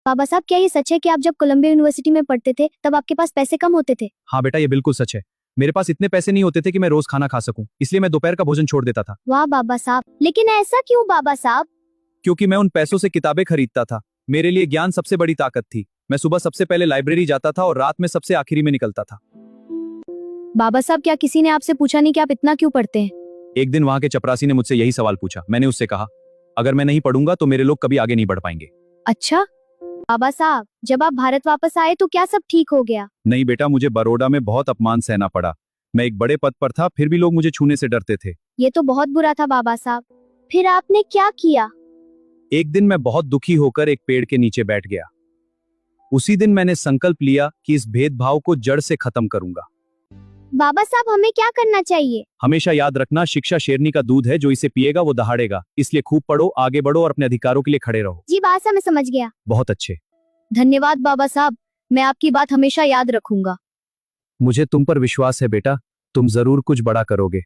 बाबा साहब, क्या ये सच है कि आप जब कोलंबिया यूनिवर्सिटी में पढ़ते थे तब आपके पास पैसे कम होते थे? हाँ बेटा, ये बिल्कुल सच है। मेरे पास इतने पैसे नहीं होते थे कि मैं रोज खाना खा सकूं, इसलिए मैं दोपहर का भोजन छोड़ देता था। वाह बाबा साहब, लेकिन ऐसा क्यों बाबा साहब? क्योंकि मैं उन पैसों से किताबें खरीदता था। मेरे लिए ज्ञान सबसे बड़ी ताकत थी। मैं सुबह सबसे पहले लाइब्रेरी जाता था और रात में सबसे आखिरी में निकलता था। बाबा साहब, क्या किसी ने आपसे पूछा नहीं कि आप इतना क्यों पढ़ते हैं? एक दिन वहां के चपरासी ने मुझसे यही सवाल पूछा। मैंने उससे कहा, अगर मैं नहीं पढ़ूंगा तो मेरे लोग कभी आगे नहीं बढ़ पाएंगे। अच्छा बाबा साहब, जब आप भारत वापस आए तो क्या सब ठीक हो गया? नहीं बेटा, मुझे बड़ौदा में बहुत अपमान सहना पड़ा। मैं एक बड़े पद पर था, फिर भी लोग मुझे छूने से डरते थे। ये तो बहुत बुरा था बाबा साहब। फिर आपने क्या किया? एक दिन मैं बहुत दुखी होकर एक पेड़ के नीचे बैठ गया। उसी दिन मैंने संकल्प लिया कि इस भेदभाव को जड़ से खत्म करूंगा। बाबा साहब, हमें क्या करना चाहिए? हमेशा याद रखना, शिक्षा शेरनी का दूध है, जो इसे पिएगा वो दहाड़ेगा। इसलिए खूब पढ़ो, आगे बढ़ो और अपने अधिकारों के लिए खड़े रहो। जी बाबा साहब, मैं समझ गया। बहुत अच्छे। धन्यवाद बाबा साहब, मैं आपकी बात हमेशा याद रखूंगा। मुझे तुम पर विश्वास है बेटा, तुम जरूर कुछ बड़ा करोगे।